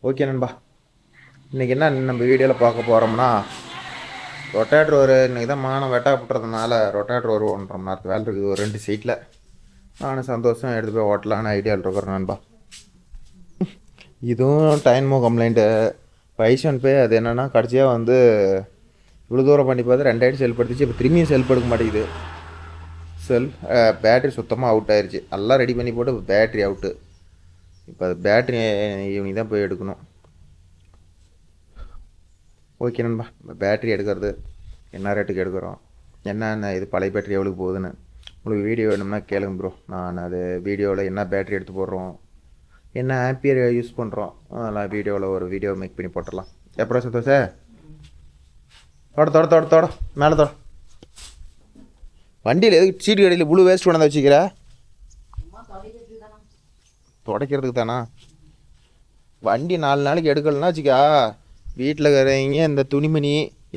Okay நண்பா, இன்றைக்கி என்ன நம்ம வீடியோவில் பார்க்க போகிறோம்னா, ரொட்டேட்ரு ஒரு இன்றைக்கி தான் மானம் வெட்டாப்பட்டுறதுனால ரொட்டேட்ரு ஒரு 1.5 மணி நேரத்து வேலை இருக்குது. ஒரு 2 சீட்டில் நானும் சந்தோஷம் எடுத்து போய் ஓட்டலான்னு ஐடியாவில் இருக்கிறேன் நண்பா. இதுவும் டைன்மோ கம்ப்ளைண்ட்டு பைசன் போய் அது என்னென்னா கடைசியாக வந்து இவ்வளோ தூரம் பண்ணி பார்த்து 2 ஆயிடுச்சு செல்படுத்துச்சு. இப்போ திரும்பியும் செல்ஃப் எடுக்க மாட்டேங்குது. பேட்ரி சுத்தமாக அவுட் ஆயிடுச்சு. எல்லாம் ரெடி பண்ணி போட்டு பேட்ரி அவுட்டு. இப்போ அது பேட்ரி ஈவினிங் தான் போய் எடுக்கணும். ஓகே நண்பா, பேட்ரி எடுக்கிறது என்ன ரேட்டுக்கு எடுக்கிறோம், என்னென்ன இது பழைய பேட்ரி எவ்வளோக்கு போகுதுன்னு உங்களுக்கு வீடியோ வேணும்னா கேளுங்க ப்ரோ. நான் அது வீடியோவில் என்ன பேட்ரி எடுத்து போடுறோம், என்ன ஆம்பியர் யூஸ் பண்ணுறோம், அதெல்லாம் வீடியோவில் ஒரு வீடியோ மேக் பண்ணி போட்டுடலாம். எப்போ சந்தோஷ தோட மேலே தோட வண்டியில் எதுக்கு சீட்டு கடையில் புழு வேஸ்ட் கொண்டாந்து வச்சுக்கிற? துடைக்கிறதுக்கு தானா? வண்டி 4 நாளைக்கு எடுக்கலன்னா வச்சுக்கா, வீட்டில் இருக்கிறவங்க இந்த துணிமணி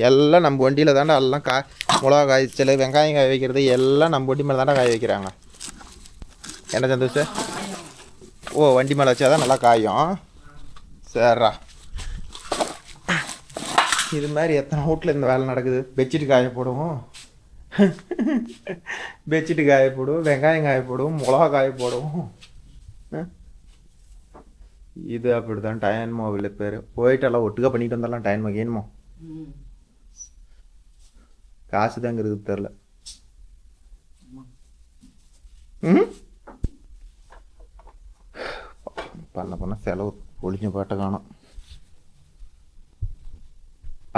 எல்லாம் நம்ம வண்டியில் தாண்டா எல்லாம் மிளகா காய்ச்சல் வெங்காயம் காய வைக்கிறது எல்லாம் நம்ம வண்டி மேலே தாண்டா காய வைக்கிறாங்க. என்ன சந்தோஷம்? ஓ, வண்டி மேலே வச்சா தான் நல்லா காயும். சரிடா, இது மாதிரி எத்தனை வீட்டில் இந்த வேலை நடக்குது. பெட்ஷீட்டு காய போடுவோம், பெட்ஷீட்டு காய போடுவோம், வெங்காயம் காய போடுவோம், மிளகா காய போடுவோம். இது அப்படி தான் டைன்மோ இல்லை பேர். போயிட்டெல்லாம் ஒட்டுக்கா பண்ணிட்டு வந்தாலாம் டைன்மோ கேணுமோ காசு தாங்க இருக்குது தெரில. பண்ண செலவு ஒழிஞ்ச பாட்டை காணும்.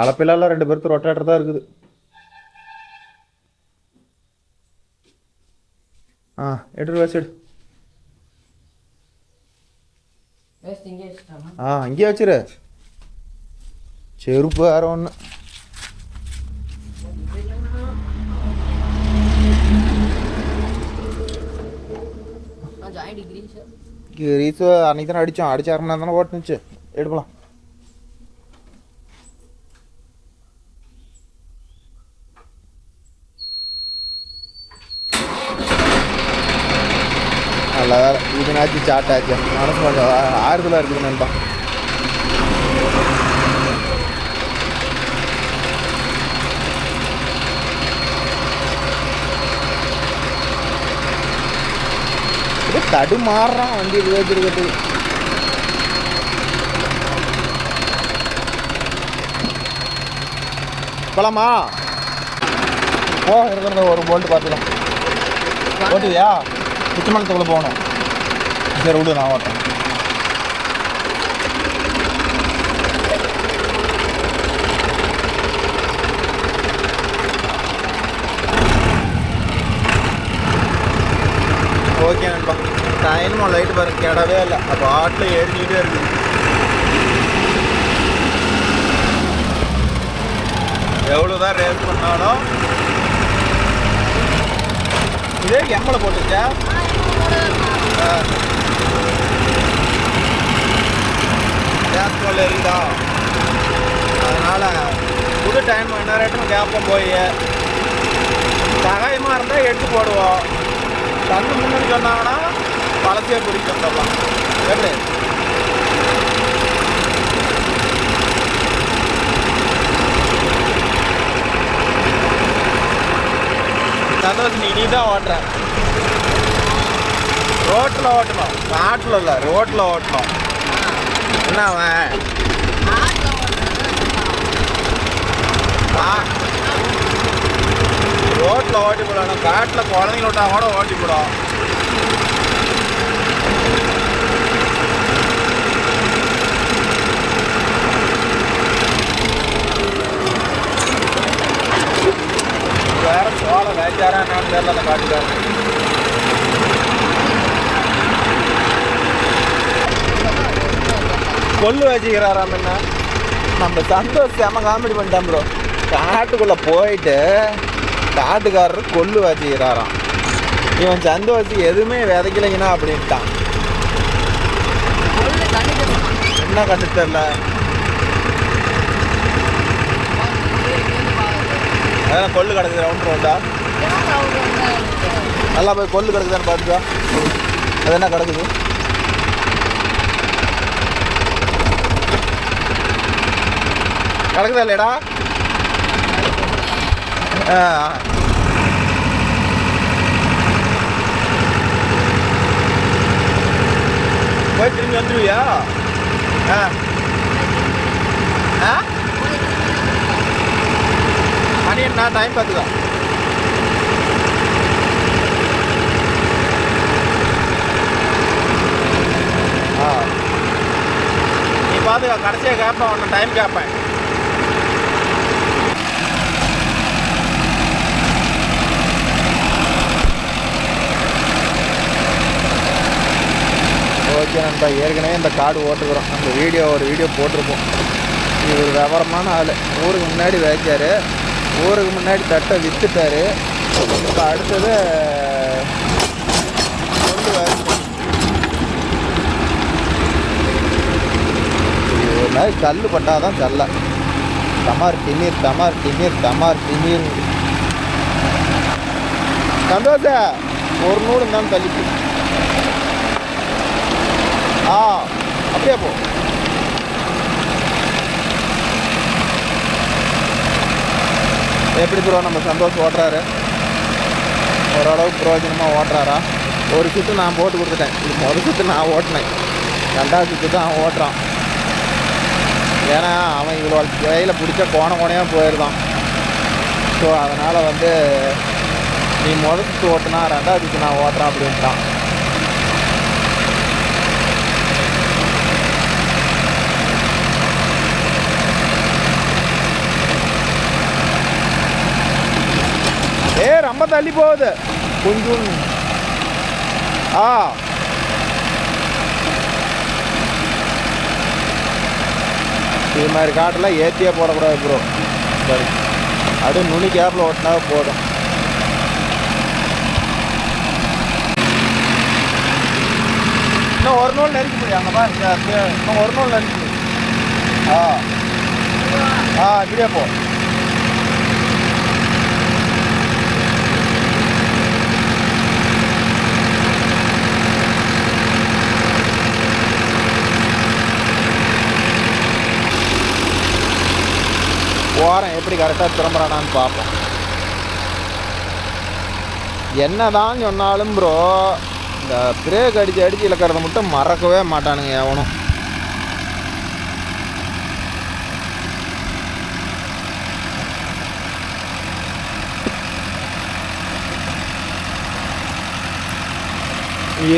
அளப்பிலாம் 2 பேருக்கு ரொட்டேட்டர் தான் இருக்குது. எடுத்து வச்சு எடு. அங்கேயே வச்சிரு. செருப்பு வேற ஒன்று. கிரீஸு அன்னைக்கு தானே அடித்தோம். அடிச்சு 1/2 மணி நேரம் தானே ஓட்டுனுச்சு. எடுக்கலாம். நல்ல வேலை இதுனாச்சு சாட்டாச்சு. மனசு கொஞ்சம் ஆறுதலாக இருக்குது நண்பா. இது தடுமாறுறான் வண்டி வச்சுருக்கிறது. போலாமா? போ, இருக்கிறத ஒரு போல்ட்டு பார்த்துக்கலாம். ஓட்டுவியா? சுத்தமலத்துக்குள்ளே போகணும். சரி விடு, நான் ஓட்டேன். ஓகே நண்பா, டைன்மோ லைட்டு பாருங்க கிடவே இல்லை. அப்போ ஆட்டில் எரிஞ்சிக்கிட்டே இருக்குது. எவ்வளோதான் ரேஸ் பண்ணாலும் இதே எம்மலை போட்டுச்சா? கேஸ் போல் இருக்குதா? அதனால் புது டைம் என்ன ரேட்டுன்னு கேட்போம். போய் சகாயமாக இருந்தால் எடுத்து போடுவோம். தண்ணி முன்னாடி சொன்னாங்கன்னா பழத்தையே பிடிக்க வந்துடலாம். எப்படி சந்தோஷம்? நீ தான் ஓட்டுற. ரோட்டில் ஓட்டணும், காட்டில் இல்லை, ரோட்டில் ஓட்டணும். என்ன அவன் ரோட்டில் ஓட்டி போடணும். காட்டில் குழந்தைங்க விட்டா கூட ஓட்டி போடும். வேற சோளம் வேச்சாரா என்னன்னு தெரியல அந்த காட்டுக்காரன். கொல்லு வச்சுக்கிறாராம். என்ன நம்ம சந்தோஷ் செம காமெடி பண்ணிட்டான் ப்ரோ. காட்டுக்குள்ளே போயிட்டு காட்டுக்காரரு கொல்லு வச்சுக்கிறாராம். இவன் சந்தோஷ் எதுவுமே விதைக்கலைங்கண்ணா அப்படின்ட்டான். என்ன கண்டு தெரில. அதெல்லாம் கொல்லு கிடக்குது ரவுண்ட் ரவுண்டா. நல்லா போய் கொல்லு கிடக்குதான்னு பார்த்துக்கா. அது என்ன கிடக்குது? கிடக்குதா இல்லையடா? போய் திரும்பி வந்துடுவியா? மணி என்ன டைம் பார்த்துக்கோ. நீ பார்த்துக்கோ, கடைசியாக கேட்பேன், ஒன்று டைம் கேட்பேன். ஓகே நண்பா, ஏற்கனவே இந்த காடு ஓட்டுக்கிறோம். அந்த ஒரு வீடியோ போட்டிருப்போம். இவர் விவரமான ஆள். ஊருக்கு முன்னாடி வைக்காரு, ஊருக்கு முன்னாடி தட்டை விற்றுட்டாரு. இப்போ அடுத்தது சொல்லுவார். ஒரு மாதிரி கல் பட்டாதான் கல்ல டமார் டிமீர் டமார் டிமீர் டமார் டிமீர். சந்தோஷ ஒரு நூறு இருந்தாலும் தள்ளிப்பு. அப்படியே போ. எப்படி ப்ரோ நம்ம சந்தோஷம் ஓட்டுறாரு? ஓரளவுக்கு பிரயோஜனமாக ஓட்டுறாரா? ஒரு சுற்று நான் போட்டு கொடுத்துட்டேன். இது முதல் சுற்று நான் ஓட்டினேன், ரெண்டாவது சுற்று தான் அவன் ஓட்டுறான். ஏன்னா அவன் இவ்வளோ கையில் பிடிச்ச கோணையாக போயிடுதான். ஸோ அதனால் நீ முதல் சுற்று ஓட்டுனா ரெண்டாவது சுற்று நான் ஓட்டுறான் அப்படின்ட்டான். ரொம்ப தள்ளி போகுது கொஞ்சம். இது மாதிரி காட்டெல்லாம் ஏற்றியே போடக்கூடாது ப்ரோ. சரி, அது நுனி கேப்பில் ஓட்டினா போதும். இன்னும் ஒரு நூல் நெருக்கி போய் அங்கே பாருங்க. இன்னும் ஒரு நூல் நெருக்கி போய் இப்படியே போ. ஓரம் எப்படி கரெக்டாக திரும்புறானான்னு பார்ப்போம். என்ன தான் சொன்னாலும் ப்ரோ, இந்த பிரேக் அடித்து இழக்கிறத மட்டும் மறக்கவே மாட்டானுங்க எவனும்.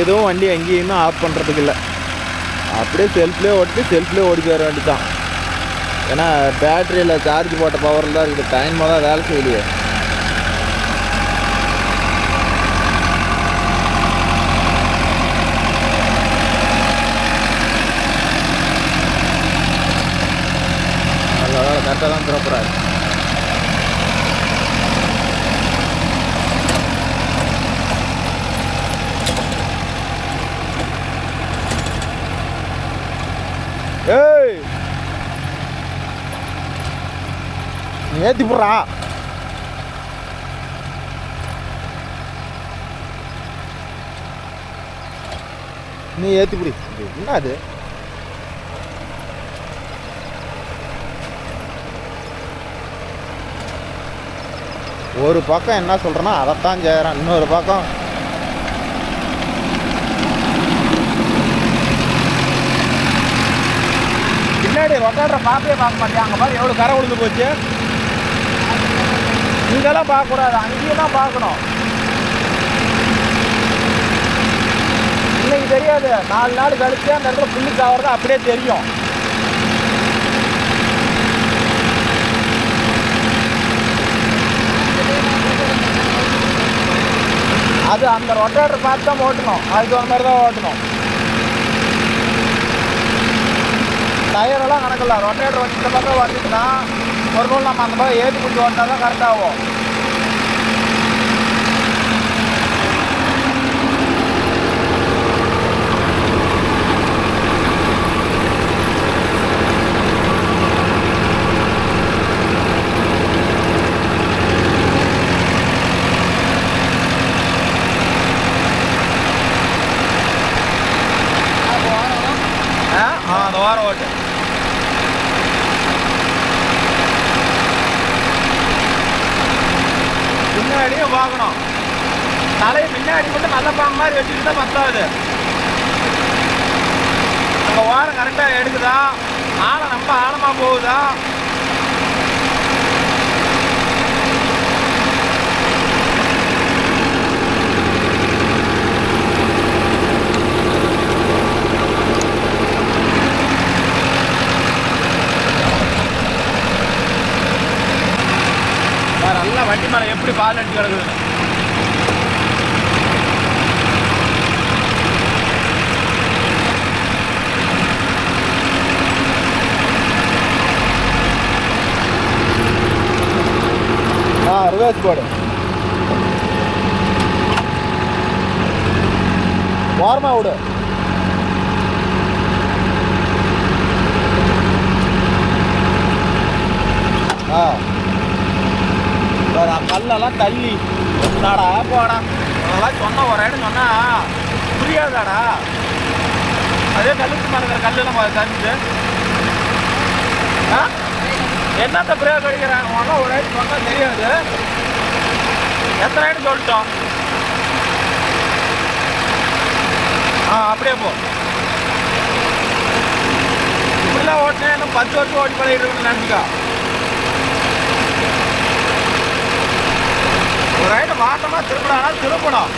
எதுவும் வண்டி எங்கேயுமே ஆஃப் பண்ணுறதுக்கு இல்லை. அப்படியே செல்ஃப்லேயே ஓடி போயிட வேண்டியதான். ஏன்னா பேட்டரியில் சார்ஜ் போட்ட பவரில் தான் இருக்குது. டைம் தான் வேலை செய்யலையே. நல்ல கரெக்டாக தான் திறப்புறாரு. ஏய் ஏற்றி போடுறா. நீ ஏற்றி பிடி. என்ன அது? ஒரு பக்கம் என்ன சொல்கிறேன்னா அதைத்தான் செய்கிறான், இன்னொரு பக்கம் பின்னாடி ரொட்டாட்டரை பார்க்கவே பார்க்க மாட்டேன். அங்கே பாரு எவ்வளோ கரை விழுந்து போச்சு. இங்கெல்லாம் பார்க்கக்கூடாது, அங்கேயும் தான் பார்க்கணும். இன்னைக்கு தெரியாது, 4 நாள் கழிச்சு அந்த இடத்துல புள்ளி காவறது அப்படியே தெரியும். அது அந்த ரொட்டாட்டர் பார்த்து தான் ஓட்டணும், அதுக்கு ஒரு மாதிரி தான் ஓட்டணும். டயரெல்லாம் கணக்கில்ல, ரொட்டேட்டர் வச்சு இந்த பக்கம் வந்துச்சுன்னா ஒரு நூல் நம்ம அந்த பக்கம் ஏற்றி பிடிச்சி ஓட்டினா தான் கரெக்டாகும். அந்த வாரம் ஓட்டு பின்னாடியும் பார்க்கணும். தலையை பின்னாடி மட்டும் நல்ல பாம்பு மாதிரி வச்சுக்கிட்டா பத்தாது. நம்ம ஓரம் கரெக்டாக எடுக்குதா, ஆழம் ரொம்ப ஆழமாக போகுதா, நல்லா வண்டி மேலே எப்படி பால் அடிச்சு கிடக்குது. ரிவர்ஸ் போடு, வாரமாக விடு. கல்லெல்லாம் தள்ளி நாடா போடா, அதெல்லாம் சொன்ன ஒரு இடம் சொன்னா புரியாதாடா. அதே கல்லுக்கு மறக்கிற கல்லெல்லாம் தந்துச்சு என்னத்த பிரேக் அடிக்கிறாங்க. ஒன்றும் ஒரு ஐட்டம் சொன்னால் தெரியாது. எத்தனை ஐட்டம் சொல்லிட்டோம். அப்படியே போ. இப்படிலாம் ஓட்டினேன் இன்னும் 10 வருஷம் ஓட்டி பழகிட்டு நினச்சிக்கா. ஒரு ஐட்டம் மாற்றமாக திருப்பிடானா திருப்பணும்.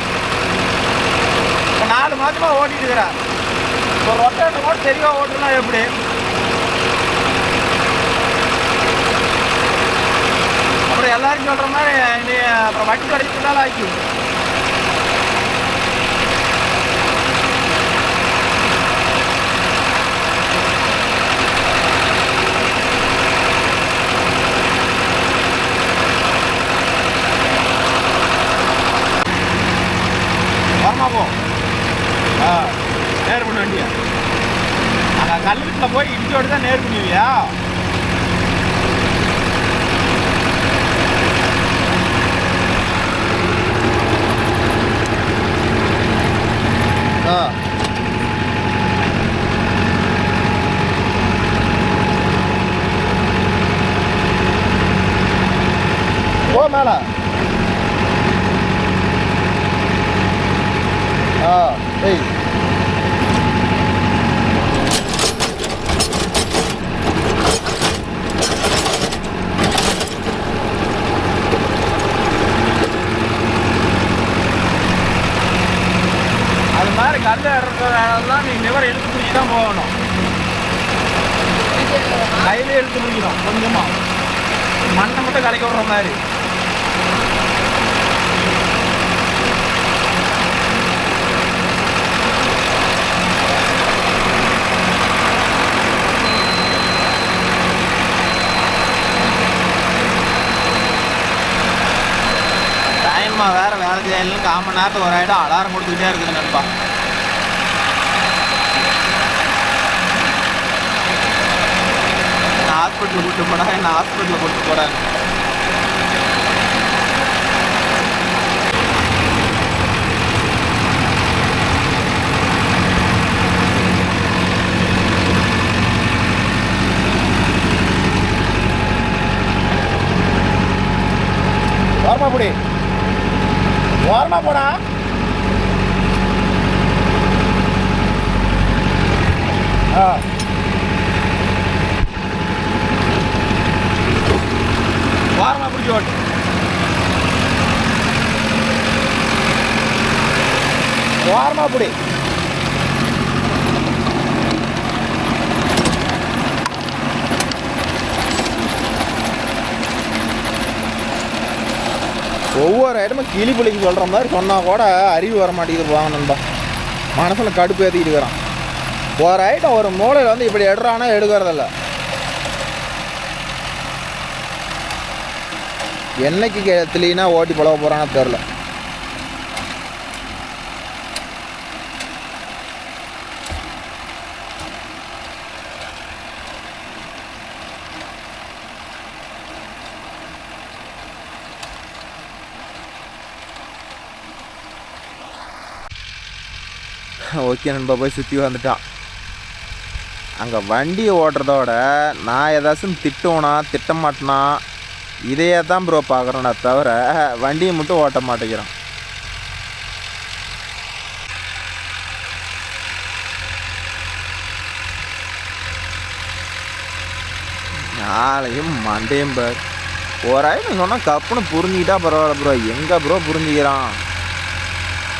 இப்போ 4 மாதமாக ஓட்டிட்டு இருக்கிறேன். ஒரு ரொட்டேட்டர் கூட தெளிவாக ஓட்டுனா எப்படி? அப்புறம் எல்லாரும் சொல்கிற மாதிரி நீ அப்புறம் வட்டி கடைசினால ஆக்கி வரமா போ. நேர் பண்ண வண்டியா அங்கே கல்வெட்டில் போய் இடிச்சோடு தான் நேர் பண்ணுவியா? போ மேல. ஏய் அது மாதிரி கல் இடறதுனால நீ நிவரை இழுத்து பிடிச்சி தான் போகணும். கையிலே இழுத்து பிடிக்கணும். கொஞ்சமாக மண்ணை மட்டும் கலைக்க விடுற மாதிரி. டைமாக வேறு வேலை செய்யலாம். 1/4 மணி நேரத்துக்கு ஒரு ஆகிடும். அலாரம் கொடுத்துக்கிட்டே இருக்குது நண்பா. என்ன ஹாஸ்பிட்டலில் கூப்பிட்டு போடா, என்ன ஹாஸ்பிட்டலில் கூப்பிட்டு போடாங்க. வாரமா போடி, வாரமா போடா. வாரமா பிடிச்சி ஓட்டு. வாரமா பிடி. ஒவ்வொரு இடமும் கிளி பிள்ளைக்கு சொல்கிற மாதிரி சொன்னால் கூட அறிவு வர மாட்டேங்குது. போவாங்க நண்பா, மனசில் கடுப்பு ஏற்றிக்கிட்டு இருக்கிறான். ஒரு ஐட்டம் ஒரு மூலையில் வந்து இப்படி எடுறானா எடுக்கிறதில்ல. என்னைக்கு கிளீனா ஓட்டி பழக போகிறான்னு தெரில. ஓகே நண்பா, போய் சுற்றி வந்துட்டான். அங்கே வண்டியை ஓட்டுறதோட நான் ஏதாச்சும் திட்டுவனா திட்ட மாட்டேனா இதையே தான் ப்ரோ பார்க்குறோன்னா தவிர வண்டியை மட்டும் ஓட்ட மாட்டேங்கிறோம். நாளையும் மண்டையும் பார் ஓராயிரம் சொன்னால் கப்புன்னு புரிஞ்சுக்கிட்டா பரவாயில்ல ப்ரோ. எங்கே ப்ரோ புரிஞ்சுக்கிறான்?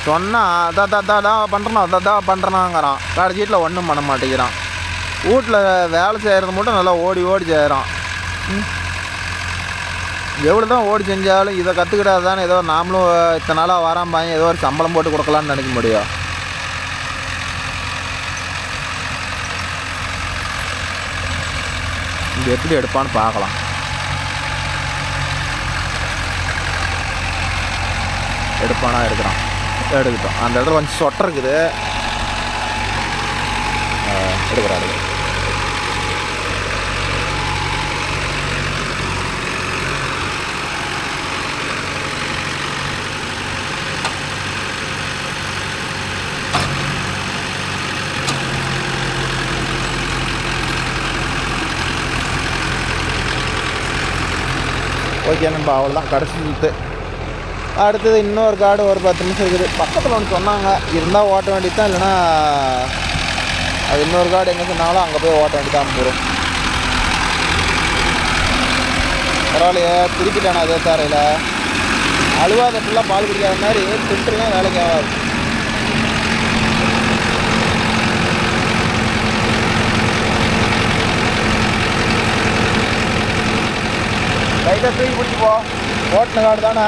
சொன்னால் அதான் பண்ணுறான் அதான் பண்ணுறாங்கிறான். கடைசீட்டில் ஒன்றும் பண்ண மாட்டேங்கிறான். வீட்டில் வேலை செய்கிறது மட்டும் நல்லா ஓடி ஓடி செய்கிறான். எவ்வளோ தான் ஓடி செஞ்சாலும் இதை கற்றுக்கிட்டாது தானே ஏதோ நாமளும் இத்தனை நாளாக வராம்பாங்க ஏதோ ஒரு சம்பளம் போட்டு கொடுக்கலான்னு நினைக்க முடியும். இங்கே எப்படி எடுப்பான்னு பார்க்கலாம். எடுப்பானா இருக்கிறான். எடுக்கிட்டோம். அந்த இடத்துல கொஞ்சம் சொட்டை இருக்குது. எடுக்கிறாரு. ஓகே நண்பா, அவ்வளோதான் கடைசி சுற்று. அடுத்தது இன்னொரு காடு ஒரு 10 நிமிஷம் இருக்குது. பக்கத்தில் ஒன்று சொன்னாங்க, இருந்தால் ஓட்ட வேண்டியது தான். இல்லைன்னா அது இன்னொரு காடு எங்கே சொன்னாலும் அங்கே போய் ஓட்ட வேண்டி தான் போகிறோம். பரவாயில்லையே, திருப்பிட்டானே அதே தாரையில். அழுவாத ஃபுல்லாக பால் குடிக்காத மாதிரி ஃபில்டர்லாம் வேலைக்கு ஆகாது. லைட்டாக தூக்கி பிடிச்சி போ. ஓட்டின காடு தானே.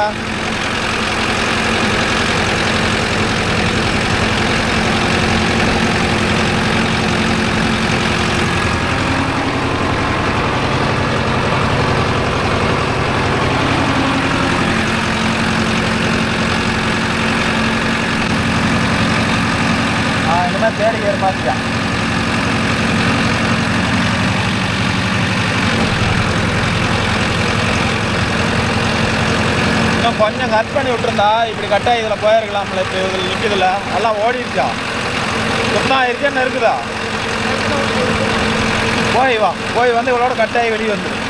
இனிமேல் தேடி ஏற பார்த்துட்டேன். இன்னும் கொஞ்சம் கட் பண்ணி விட்டுருந்தா இப்படி கட்டாக இதில் போயிருக்கலாம்ல. இப்போ இதில் நிற்கிதுல எல்லாம் ஓடிடுச்சா? சுத்தம் ஆயிடுச்சேன்னு இருக்குதா? போய் வந்து இவளோட கட்டாயி வெளியே வந்துடும்.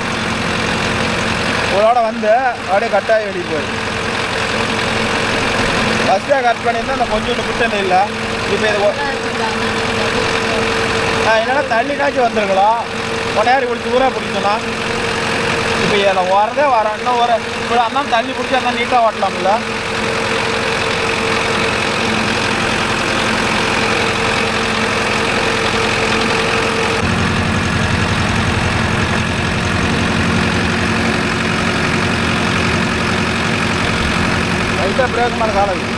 இவளோட வந்து அப்படியே கட்டாயி வெளியே போய் ஃபஸ்ட்டே கட் பண்ணியிருந்தா அந்த கொஞ்சோண்டு குட்டை இல்லை. இப்போ இது என்னென்னா தள்ளினாச்சு வந்துருக்கலாம். கொண்டாடி குளிச்சு ஊரா பிடிச்சோன்னா இப்போ இதில் வரதே வரேன். இன்னும் ஒரு அண்ணா தள்ளி பிடிச்சி அந்த நீட்டாக ஓட்டலாம்ல. லைட்டாக பிரேக் மேலே காலம்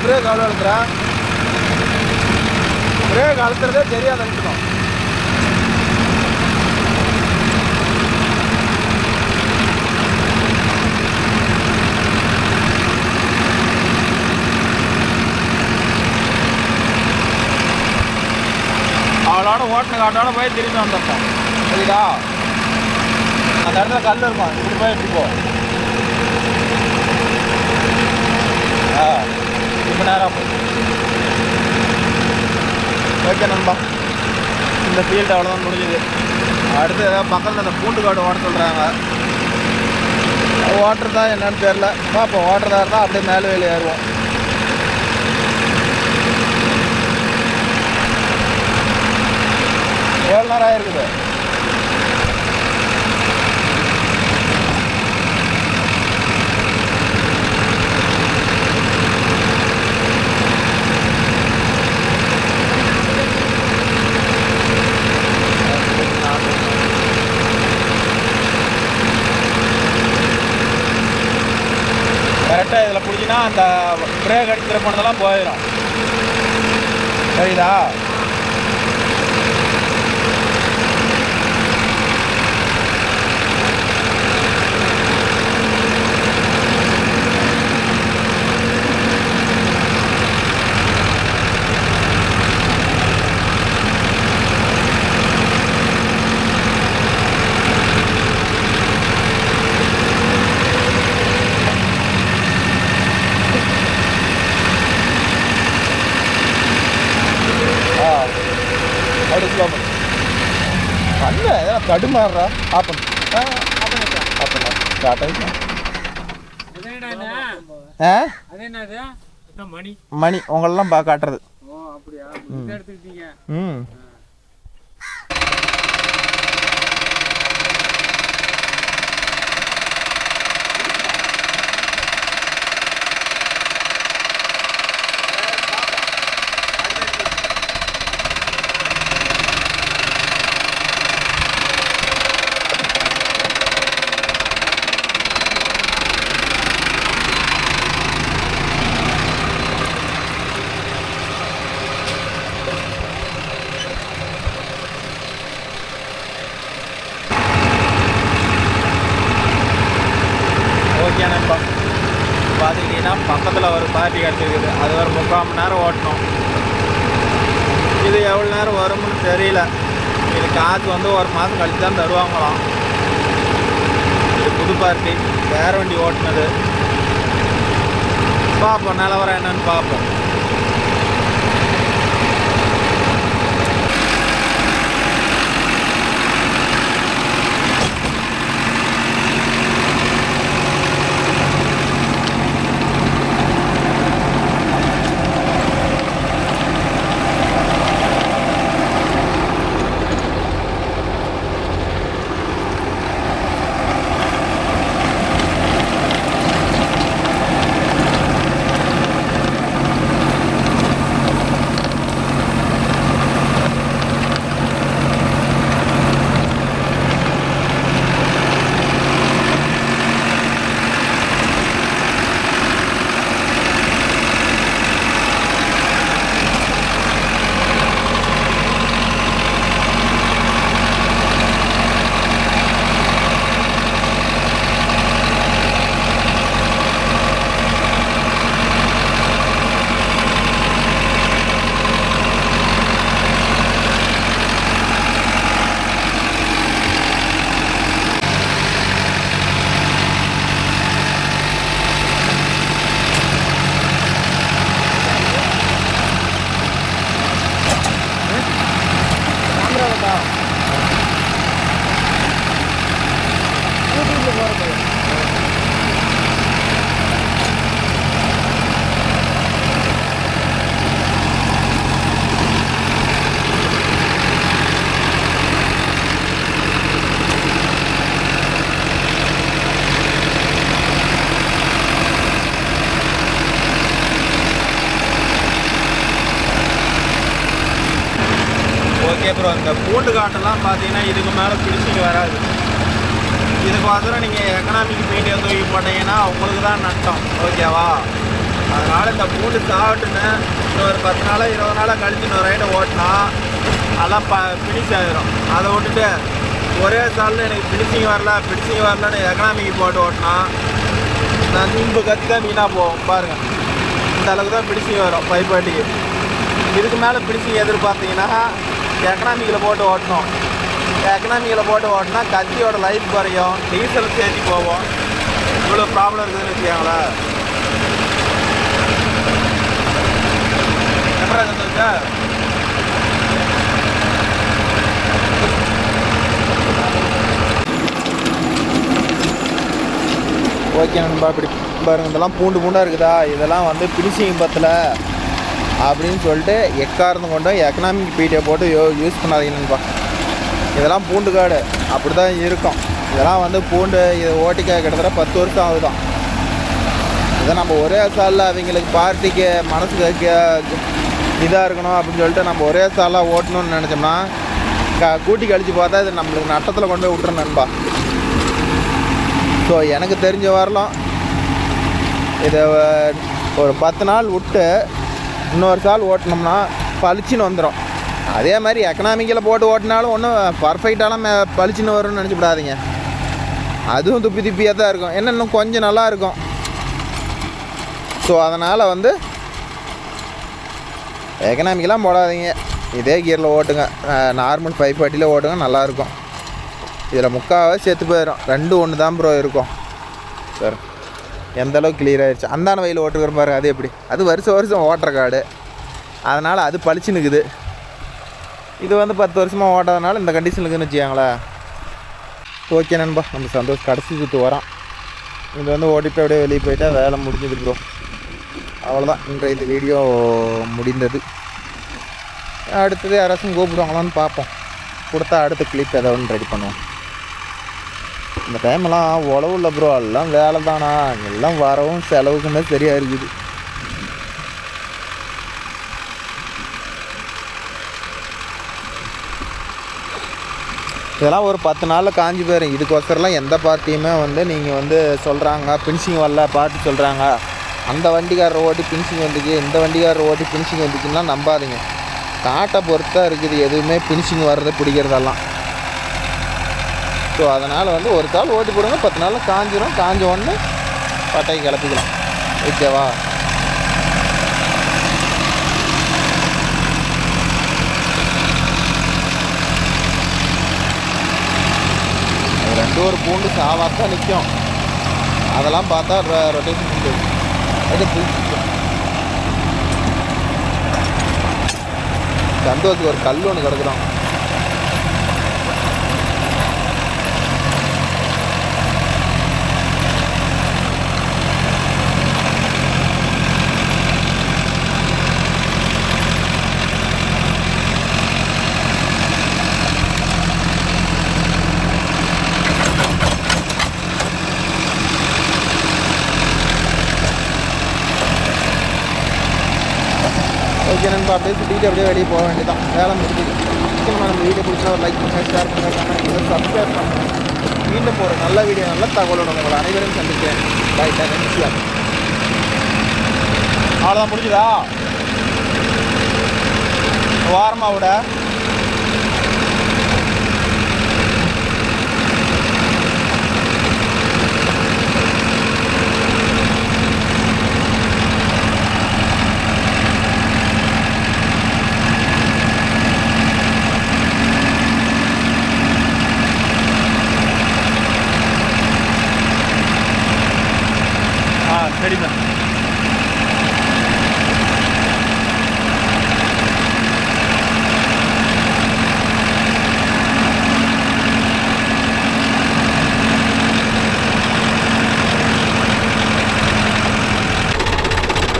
பிரேக் அவ்வளோ எடுக்கிறேன். பிரேக் அழுத்துறதே தெரியாத அழுத்தணும். அவளோட ஓட்டின காட்டோட போய் திரும்பி வந்துட்டோம். சரிதா? அந்த இடத்துல கல் இருக்கும். இப்படி போய் இப்படி போ. இப்போ நேரம் ஓகே நண்பா, இந்த ஃபீல்டு அவ்வளோதான் முடிஞ்சுது. அடுத்து ஏதாவது பக்கத்தில் அந்த பூண்டு காடு ஓட்ட சொல்கிறாங்க. வாட்டர் தான் என்னன்னு தெரில. பார்ப்போம். வாட்டர் தான் இருந்தால் அப்படியே மேலே வெளியே ஏறுவோம். எவ்வளோ நேரம் ஆகிருக்குது? கரெக்டாக இதில் பிடிச்சின்னா அந்த பிரேக் அடிக்கிற போனதெல்லாம் போயிடும். சரிதா? தடுமாறுறா ஆப்பன் ஆப்பன் ஸ்டார்ட் மணி உங்களெல்லாம் காட்டுறது. ம் ஓகேண்ணா. பார்த்துக்கிட்டிங்கன்னா பக்கத்தில் ஒரு பார்ட்டி கிடச்சிருக்குது. அது ஒரு 3/4 மணி நேரம் ஓட்டணும். இது எவ்வளோ நேரம் வரும்னு தெரியல. இது காசு வந்து 1 மாதம் கழிச்சு தான் தருவாங்களாம். இது புது பார்ட்டி, வேறு வண்டி ஓட்டுனது. பார்ப்போம் நிலவரம் என்னன்னு பார்ப்போம். ஓகே ப்ரோ, இந்த பூண்டு காட்டெல்லாம் பார்த்தீங்கன்னா இதுக்கு மேலே பிடிச்சிட்டு வராது. இதுக்கு மாத்திரம் நீங்கள் எக்கனாமிக் மீடியா தூக்கி போட்டீங்கன்னா உங்களுக்கு தான் நட்டம். ஓகேவா? அதனால் இந்த பூண்டு சாப்பிட்டுன்னு இன்னொரு 10 நாளாக 20 நாளாக கழிச்சு இன்னொரு ரைடை ஓட்டினா அதெல்லாம் ஃபினிஷ் ஆகிடும். அதை விட்டுட்டு ஒரே சாலில் எனக்கு ஃபினிஷிங் வரலன்னு எக்கனாமிக் போட்டு ஓட்டினா நான் நிம்பு கத்தி தான் வீணாக போவோம். பாருங்கள், இந்த அளவுக்கு தான் ஃபினிஷிங் வரும் 540. இதுக்கு மேலே ஃபினிஷிங் எதிர்பார்த்தீங்கன்னா எக்கனாமிக்கில் போட்டு ஓட்டணும். எக்கனாமிக்கில் போட்டு ஓட்டினா கத்தியோட லைஃப் குறையும், டீசல் சேர்த்தி போவோம். இவ்வளோ ப்ராப்ளம் இருக்குதுன்னு வச்சுக்கோங்களேன். எப்படி இருந்துச்சா? ஓகே நண்பா, இப்படி பாருங்க, இதெல்லாம் பூண்டாக இருக்குதா, இதெல்லாம் வந்து ஃபினிஷிங் பத்தல அப்படின்னு சொல்லிட்டு எக்காரணம் கொண்டு எக்கனாமிக் பீட்டியை போட்டு யூஸ் பண்ணாதீங்க நண்பா. இதெல்லாம் பூண்டு காடு அப்படி தான் இருக்கும். இதெல்லாம் வந்து பூண்டு இதை ஓட்டிக்க கிட்டத்தட்ட 10 வருஷம் ஆகுதான். இதை நம்ம ஒரே சாலில் அவங்களுக்கு பார்ட்டிக்கு மனசுக்கு இதாக இருக்கணும் அப்படின்னு சொல்லிட்டு நம்ம ஒரே சாலாக ஓட்டணும்னு நினச்சோம்னா கூட்டி கழித்து பார்த்தா இது நம்மளுக்கு நட்டத்தில் கொண்டு போய் விட்டுறோம் நண்பா. ஸோ எனக்கு தெரிஞ்ச வரலாம் இதை ஒரு 10 நாள் விட்டு இன்னொரு சால் ஓட்டினோம்னா பளிச்சுன்னு வந்துடும். அதே மாதிரி எக்கனாமிக்கில் போட்டு ஓட்டினாலும் ஒன்றும் பர்ஃபெக்டாலாம் பளிச்சுன்னு வரும்னு நினச்சிவிடாதீங்க. அதுவும் துப்பி துப்பியாக தான் இருக்கும். என்ன இன்னும் கொஞ்சம் நல்லா இருக்கும். ஸோ அதனால் வந்து எக்கனாமிக்கெலாம் போடாதீங்க, இதே கியரில் ஓட்டுங்க. நார்மல் 540 ஓட்டுங்க, நல்லாயிருக்கும். இதில் முக்காவே செத்து போயிடும். 2 ஒன்று தான் ப்ரோ இருக்கும். சார் எந்த அளவுக்கு கிளியர் ஆகிடுச்சு. அந்தான வயலில் ஓட்டுக்கிற பாருங்க, அது எப்படி, அது வருஷம் ஓட்டுற காடு, அதனால் அது பளிச்சு நிற்குது. இது வந்து 10 வருஷமாக ஓட்டாதனால இந்த கண்டிஷன் இருக்குதுன்னு வச்சுக்காங்களேன். ஓகே நண்பா, நம்ம சந்தோஷ் கடைசி சுற்று வரான். இது வந்து ஓடிப்போ அப்படியே வெளியே போயிட்டா வேலை முடிஞ்சது ப்ரோ. அவ்வளோதான், இன்றைய இந்த வீடியோ முடிந்தது. அடுத்தது யாராச்சும் கூப்பிடுவாங்களான்னு பார்ப்போம். கொடுத்தா அடுத்த கிளிப் ஏதோ ஒன்று ரெடி பண்ணுவோம். இந்த டைம்லாம் உழவு இல்லை ப்ரோ, எல்லாம் வேலை தானா, எல்லாம் வரவும் செலவுக்குமே சரியாக இருக்குது. இதெல்லாம் ஒரு 10 நாளில் காஞ்சி போயிடும். இதுக்கோசரம்லாம் எந்த பார்ட்டியுமே வந்து நீங்கள் வந்து சொல்கிறாங்க ஃபினிஷிங் வரல பார்ட்டி சொல்கிறாங்க, அந்த வண்டிக்காரர் ஓட்டி ஃபினிஷிங் வந்துக்கு, இந்த வண்டிக்காரர் ஓட்டி ஃபினிஷிங் வந்துக்குன்னா நம்பாதீங்க. காட்டை பொறுத்தான் இருக்குது எதுவுமே ஃபினிஷிங் வர்றது பிடிக்கிறதெல்லாம். ஸோ அதனால் வந்து ஒரு கால் ஓட்டி போடுங்க, 10 நாளில் காஞ்சிடும். காஞ்ச உடனே பட்டையை கிளப்பிக்கலாம். ஓகேவா? ரெண்டு ஒரு பூண்டு சாவாத்தான் நிற்கும். அதெல்லாம் பார்த்தா ரொட்டேஷன் உண்டு. சந்தோஷத்துக்கு ஒரு கல் ஒன்று கிடக்குறோம். ஓகே நண்பா, அப்படியே சுற்றிட்டு அப்படியே வெளியே போக வேண்டியதான். வேலை முடிஞ்சுது. முக்கியமாக நம்ம வீடியோ பிடிச்சா ஒரு லைக் பண்ணுங்கள், ஷேர் பண்ணுங்கள், கமெண்ட் பண்ணுங்கள், சப்ஸ்கிரைப் பண்ணுங்கள். மீண்டும் ஒரு நல்ல வீடியோ நல்ல தகவலோட உங்களை அனைவரும் சந்திக்கிறேன். பாய் டாடா. அவ்வளோதான், முடிஞ்சுதா? வாரமாக விட சரிதான்.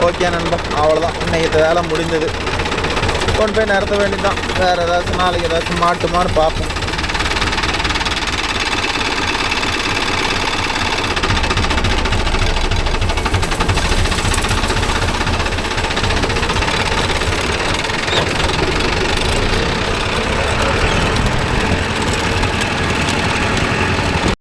ஓகே நண்பா, அவ்வளோதான், இன்னைக்கு வேலை முடிஞ்சது. கொண்டு போய் நிறுத்த வேண்டியதான். வேறு ஏதாச்சும் நாளைக்கு ஏதாச்சும் மாட்டுமான்னு பார்ப்போம்.